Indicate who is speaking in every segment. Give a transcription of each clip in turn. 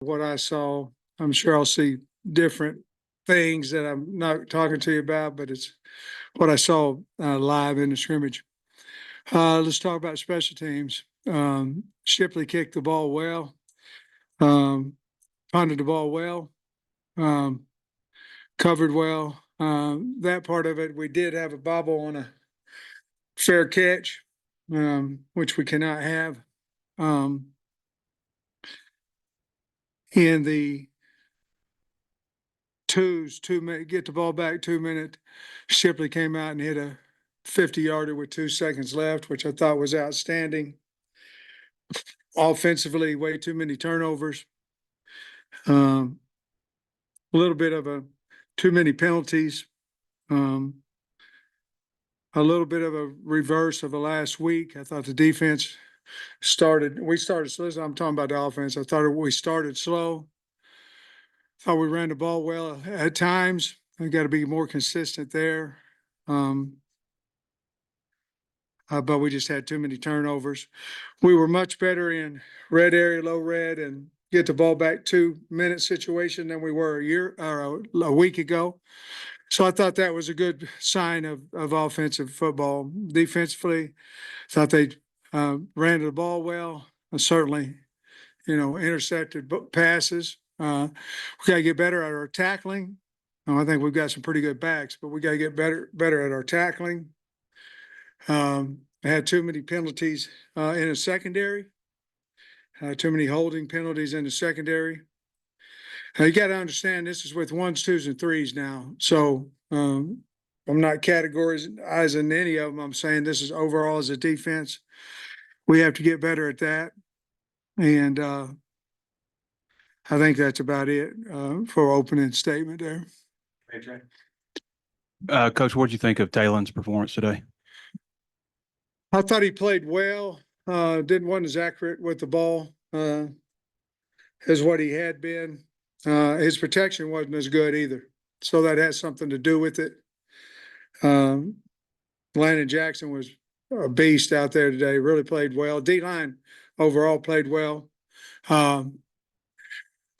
Speaker 1: what I saw. I'm sure I'll see different things that I'm not talking to you about, but it's what I saw live in the scrimmage. Let's talk about special teams. Shipley kicked the ball well, um, punted the ball well, um, covered well. That part of it, we did have a bobble on a fair catch, which we cannot have. In the twos, 2 minute, get the ball back 2 minute. Shipley came out and hit a 50-yarder with 2 seconds left, which I thought was outstanding. Offensively, way too many turnovers. A little bit of too many penalties. A little bit of a reverse of the last week. I thought the defense we started slow. I'm talking about the offense. I thought we started slow. Thought we ran the ball well at times. I got to be more consistent there. But we just had too many turnovers. We were much better in red area, low red, and get the ball back 2 minute situation than we were a week ago. So I thought that was a good sign of offensive football. Defensively, thought they ran the ball well. Certainly, intercepted passes. We got to get better at our tackling. I think we've got some pretty good backs, but we got to get better at our tackling. Had too many penalties in the secondary. Too many holding penalties in the secondary. You got to understand this is with ones, twos, and threes now. So I'm not categorizing any of them. I'm saying this is overall as a defense. We have to get better at that. And I think that's about it for opening statement there.
Speaker 2: Coach, what did you think of Talon's performance today?
Speaker 1: I thought he played well. Wasn't as accurate with the ball as what he had been. His protection wasn't as good either. So that has something to do with it. Landon Jackson was a beast out there today, really played well. D-line overall played well.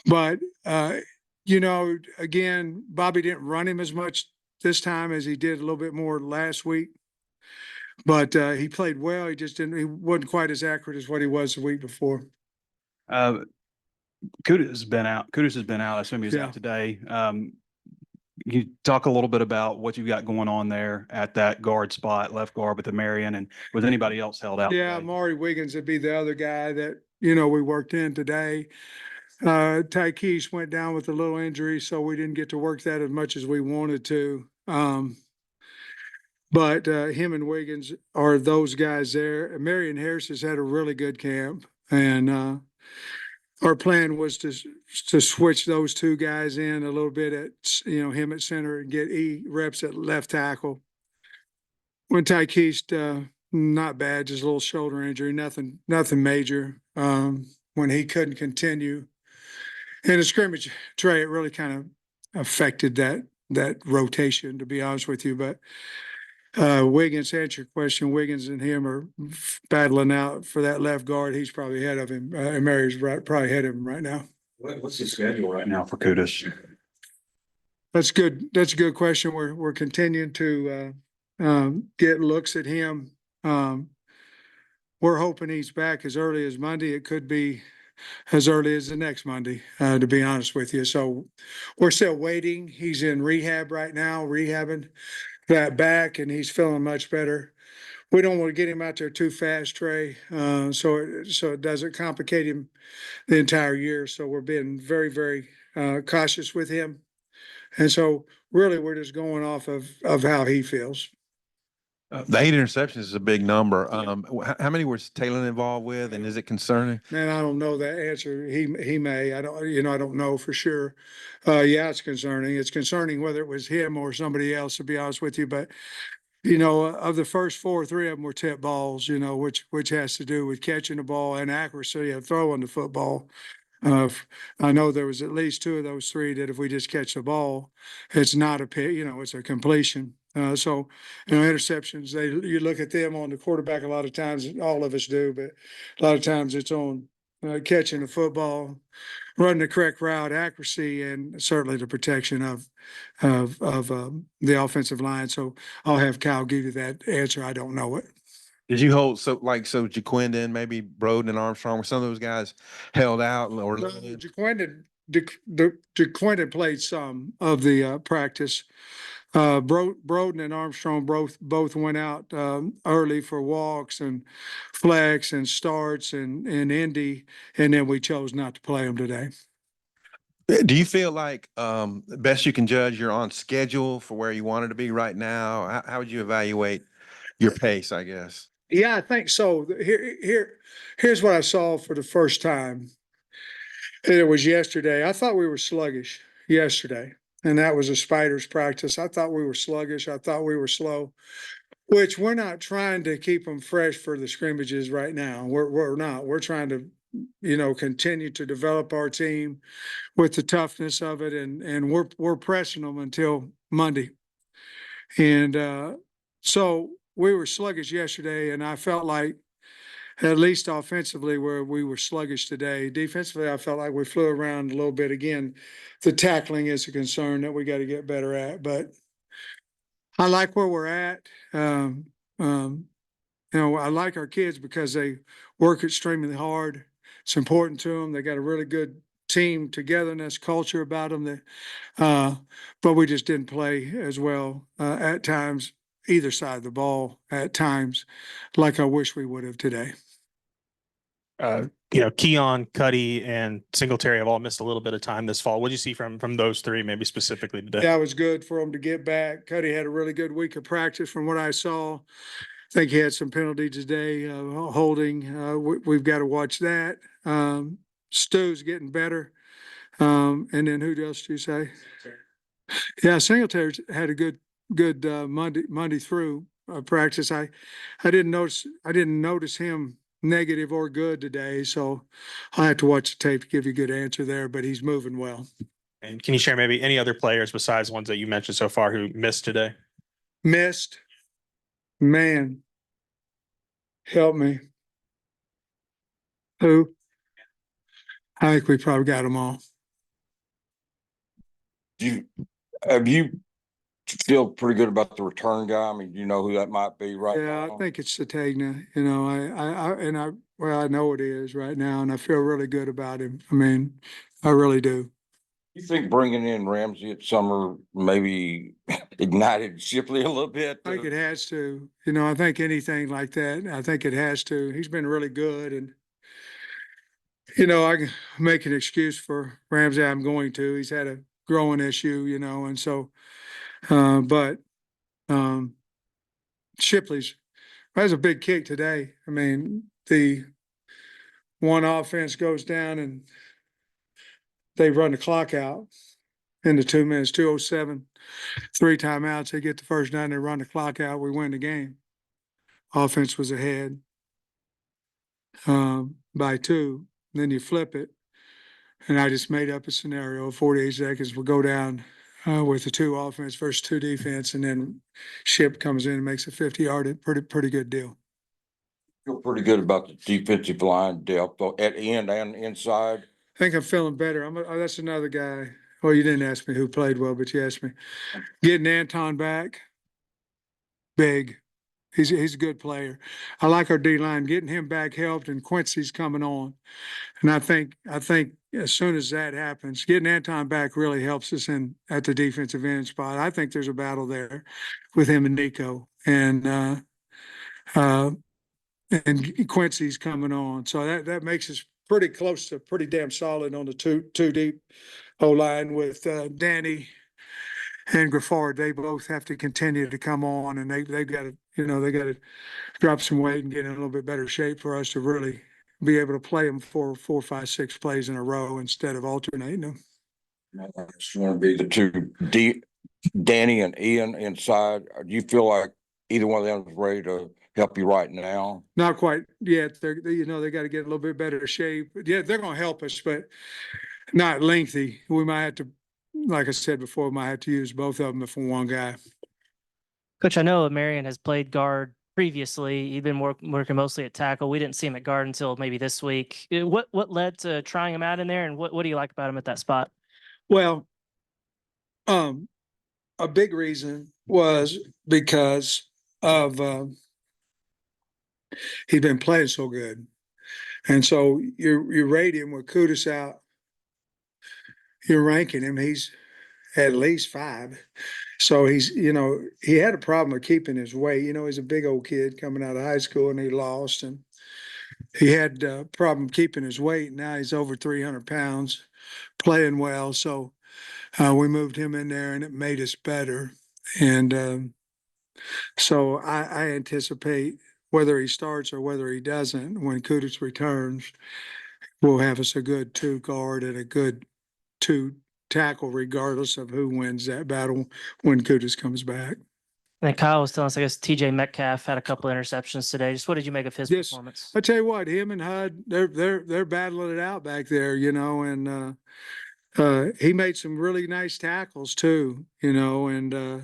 Speaker 1: But again, Bobby didn't run him as much this time as he did a little bit more last week. But he played well. He wasn't quite as accurate as what he was the week before.
Speaker 2: Kudos has been out. I assume he's out today. Can you talk a little bit about what you've got going on there at that guard spot, left guard with the Marion, and was anybody else held out?
Speaker 1: Yeah,
Speaker 2: today?
Speaker 1: Maury Wiggins would be the other guy that, we worked in today. Tykees went down with a little injury, so we didn't get to work that as much as we wanted to. But him and Wiggins are those guys there. Marion Harris has had a really good camp, and our plan was to switch those two guys in a little bit at him at center and get reps at left tackle. When Tykees not bad, just a little shoulder injury, nothing major. When he couldn't continue in the scrimmage, Trey, it really kind of affected that rotation, to be honest with you. But Wiggins, to answer your question, Wiggins and him are battling out for that left guard. He's probably ahead of him. Mary's probably ahead of him right now.
Speaker 2: What's the schedule right now for Kudos?
Speaker 1: That's good. That's a good question. We're continuing to get looks at him. We're hoping he's back as early as Monday. It could be as early as the next Monday, to be honest with you. So we're still waiting. He's in rehab right now, rehabbing that back, and he's feeling much better. We don't want to get him out there too fast, Trey, so it doesn't complicate him the entire year. So we're being very, very cautious with him. And so really we're just going off of how he feels.
Speaker 3: The 8 interceptions is a big number. How many was Taylor involved with, and is it concerning?
Speaker 1: Man, I don't know that answer. He may. I don't know for sure. Yeah, it's concerning. It's concerning whether it was him or somebody else, to be honest with you. But of the first 4, 3 of them were tip balls. Which has to do with catching the ball and accuracy of throwing the football. I know there was at least 2 of those 3 that if we just catch the ball, it's not a pick. It's a completion. So interceptions, you look at them on the quarterback a lot of times, all of us do, but a lot of times it's on catching the football, running the correct route, accuracy, and certainly the protection of the offensive line. So I'll have Kyle give you that answer. I don't know it.
Speaker 3: Did you hold so Jaquindon, maybe Broden and Armstrong, were some of those guys held out or
Speaker 1: No,
Speaker 3: limited?
Speaker 1: Jaquindon played some of the practice. Broden and Armstrong both went out early for walks and flex and starts and Indy, and then we chose not to play them today.
Speaker 3: Do you feel like best you can judge you're on schedule for where you wanted to be right now? How would you evaluate your pace, I guess?
Speaker 1: Yeah, I think so. Here's what I saw for the first time. It was yesterday. I thought we were sluggish yesterday, and that was a Spiders practice. I thought we were sluggish. I thought we were slow, which we're not trying to keep them fresh for the scrimmages right now. We're not. We're trying to, continue to develop our team with the toughness of it, and we're pressing them until Monday. And so we were sluggish yesterday, and I felt like, at least offensively, where we were sluggish today. Defensively, I felt like we flew around a little bit. Again, the tackling is a concern that we got to get better at, but I like where we're at. I like our kids because they work extremely hard. It's important to them. They got a really good team togetherness culture about them. But we just didn't play as well at times, either side of the ball at times, like I wish we would have today.
Speaker 4: Keon, Cuddy, and Singletary have all missed a little bit of time this fall. What do you see from those three, maybe specifically today?
Speaker 1: Yeah, it was good for them to get back. Cuddy had a really good week of practice from what I saw. I think he had some penalties today, holding. We've got to watch that. Stu's getting better. And then who else do you say? Yeah, Singletary had a good Monday through practice. I didn't notice him negative or good today, so I have to watch the tape to give you a good answer there, but he's moving well.
Speaker 4: And can you share maybe any other players besides ones that you mentioned so far who missed today?
Speaker 1: Missed? Man, help me. Who? I think we probably got them all.
Speaker 5: Have you feel pretty good about the return guy? I mean, you know who that might be right
Speaker 1: Yeah,
Speaker 5: now?
Speaker 1: I think it's Satagna. I know it is right now, and I feel really good about him. I mean, I really do.
Speaker 5: You think bringing in Ramsey at summer maybe ignited Shipley a little bit?
Speaker 1: I think it has to. I think anything like that, I think it has to. He's been really good, and I can make an excuse for Ramsey. I'm going to. He's had a growing issue, and so, but Shipley's. That was a big kick today. I mean, the one offense goes down and they run the clock out in the 2 minutes, 2:07, 3 timeouts. They get the first down, they run the clock out. We win the game. Offense was ahead by 2. Then you flip it. And I just made up a scenario. 48 seconds, we'll go down with the 2 offense versus 2 defense. And then Ship comes in and makes a 50-yard, pretty good deal.
Speaker 5: Feel pretty good about the defensive line depth at end and inside.
Speaker 1: I think I'm feeling better. That's another guy. Well, you didn't ask me who played well, but you asked me. Getting Anton back, big. He's a good player. I like our D line. Getting him back helped, and Quincy's coming on. And I think as soon as that happens, getting Anton back really helps us at the defensive end spot. I think there's a battle there with him and Nico, and Quincy's coming on. So that makes us pretty close to pretty damn solid on the two deep O-line with Danny and Graffard. They both have to continue to come on, and they've got to drop some weight and get in a little bit better shape for us to really be able to play them for 4, 5, 6 plays in a row instead of alternating them.
Speaker 5: It's going to be the 2 Danny and Ian inside. Do you feel like either one of them is ready to help you right now?
Speaker 1: Not quite yet. They got to get a little bit better shape. Yeah, they're going to help us, but not lengthy. We might have to, like I said before, might have to use both of them for one guy.
Speaker 6: Coach, I know Marion has played guard previously. He'd been working mostly at tackle. We didn't see him at guard until maybe this week. What led to trying him out in there, and what do you like about him at that spot?
Speaker 1: Well, a big reason was because of he'd been playing so good. And so you rate him with Kudus out, you're ranking him, he's at least 5. So he's, he had a problem with keeping his weight. He's a big old kid coming out of high school and he lost, and he had a problem keeping his weight. Now he's over 300 pounds, playing well. So we moved him in there and it made us better. And so I anticipate whether he starts or whether he doesn't, when Kudus returns, we'll have us a good 2 guard and a good 2 tackle, regardless of who wins that battle when Kudus comes back.
Speaker 6: And Kyle was telling us, I guess TJ Metcalf had a couple of interceptions today. Just what did you make of his
Speaker 1: Yes.
Speaker 6: performance?
Speaker 1: I tell you what, him and Hud, they're battling it out back there, and he made some really nice tackles too, and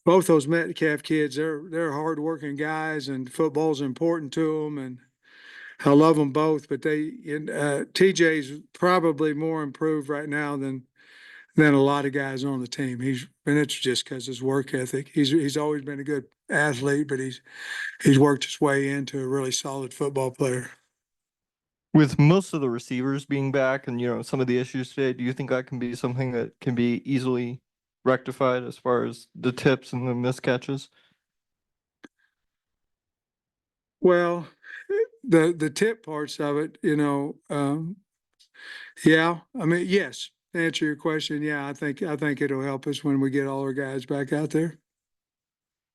Speaker 1: both those Metcalf kids, they're hardworking guys, and football's important to them, and I love them both. But TJ's probably more improved right now than a lot of guys on the team. And it's just because his work ethic. He's always been a good athlete, but he's worked his way into a really solid football player.
Speaker 7: With most of the receivers being back and, some of the issues today, do you think that can be something that can be easily rectified as far as the tips and the miscatches?
Speaker 1: Well, the tip parts of it, yeah. I mean, yes. To answer your question, yeah, I think it'll help us when we get all our guys back out there.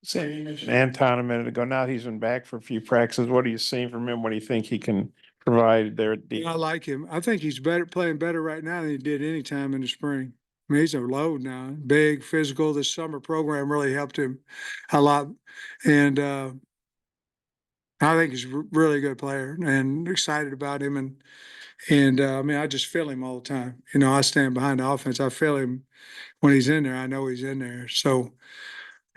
Speaker 8: Say you mentioned Anton a minute ago. Now he's been back for a few practices. What are you seeing from him? What do you think he can provide there at
Speaker 1: I like him. I think he's playing better right now than he did any time in the spring. I mean, he's a load now, big, physical. This summer program really helped him a lot, and I think he's a really good player and excited about him. And I mean, I just feel him all the time. I stand behind the offense. I feel him when he's in there. I know he's in there. So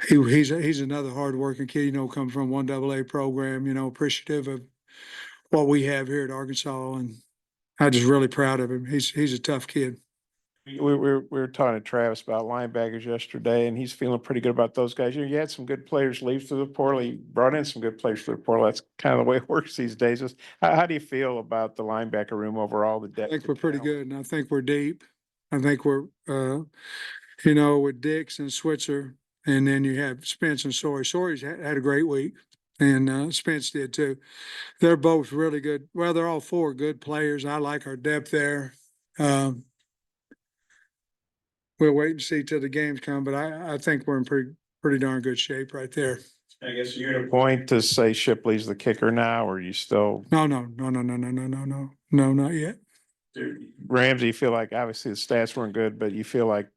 Speaker 1: he's another hardworking kid. Come from 1AA program. Appreciative of what we have here at Arkansas, and I'm just really proud of him. He's a tough kid.
Speaker 8: We were talking to Travis about linebackers yesterday, and he's feeling pretty good about those guys. You had some good players leave through the portal. He brought in some good players through the portal. That's kind of the way it works these days. How do you feel about the linebacker room overall? The
Speaker 1: I
Speaker 8: depth.
Speaker 1: think we're pretty good, and I think we're deep. I think we're, with Dix and Switzer, and then you have Spence and Sawyer. Sawyer's had a great week, and Spence did too. They're both really good. Well, they're all 4 good players. I like our depth there. We'll wait and see till the games come, but I think we're in pretty darn good shape right there.
Speaker 8: I guess you're at a point to say Shipley's the kicker now, or you still?
Speaker 1: No, not yet.
Speaker 8: Ramsey, you feel like obviously the stats weren't good, but you feel like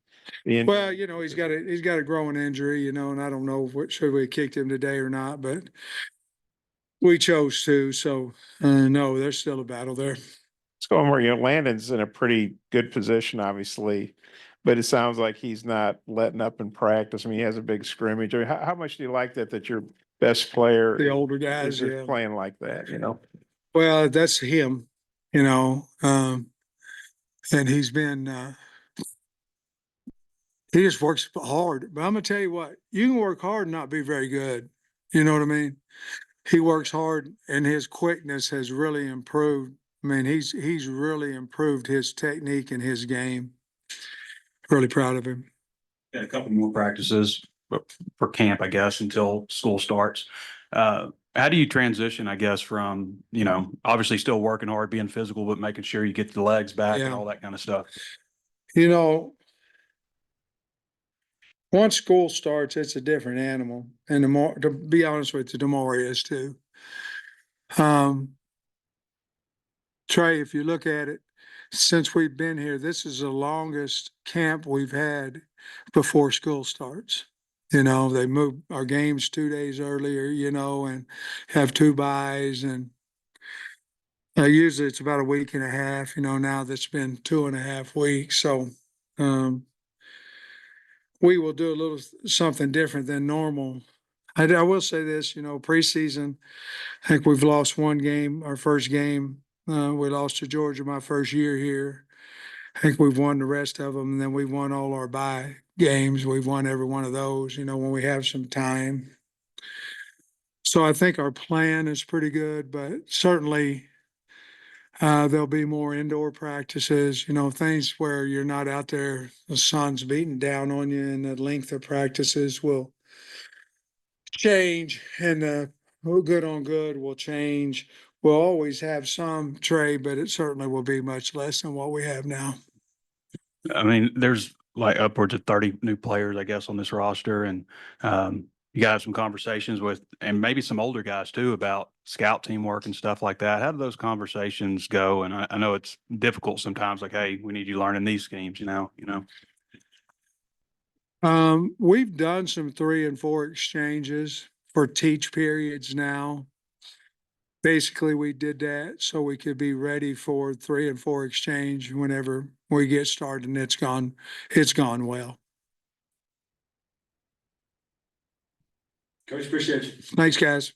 Speaker 1: Well, he's got a growing injury, and I don't know should we have kicked him today or not, but we chose to. So no, there's still a battle there.
Speaker 8: Let's go on where Landon's in a pretty good position, obviously, but it sounds like he's not letting up in practice. I mean, he has a big scrimmage. I mean, how much do you like that your best player
Speaker 1: The older guys,
Speaker 8: is
Speaker 1: yeah.
Speaker 8: playing like that?
Speaker 1: Well, that's him, and he's been. He just works hard. But I'm gonna tell you what, you can work hard and not be very good. You know what I mean? He works hard, and his quickness has really improved. I mean, he's really improved his technique and his game. Really proud of him.
Speaker 2: Got a couple more practices for camp, I guess, until school starts. How do you transition, I guess, from, obviously still working hard, being physical, but making sure you get the legs back and
Speaker 1: Yeah.
Speaker 2: all that kind of stuff?
Speaker 1: Once school starts, it's a different animal. And to be honest with you, the more is too. Trey, if you look at it, since we've been here, this is the longest camp we've had before school starts. They move our games 2 days earlier, and have 2 byes, and usually it's about a week and a half, now that's been 2.5 weeks. So, we will do a little something different than normal. I will say this, preseason, I think we've lost one game, our first game. We lost to Georgia my first year here. I think we've won the rest of them, and then we won all our bye games. We've won every one of those, when we have some time. So I think our plan is pretty good, but certainly there'll be more indoor practices, things where you're not out there, the sun's beating down on you, and the length of practices will change, and good on good will change. We'll always have some trade, but it certainly will be much less than what we have now.
Speaker 2: I mean, there's like upwards of 30 new players, I guess, on this roster. And you got to have some conversations with, and maybe some older guys too, about scout teamwork and stuff like that. How do those conversations go? And I know it's difficult sometimes, like, hey, we need you learning these schemes,
Speaker 1: We've done some 3 and 4 exchanges for teach periods now. Basically, we did that so we could be ready for 3 and 4 exchange whenever we get started, and it's gone well.
Speaker 2: Coach, appreciate you.
Speaker 1: Thanks, guys.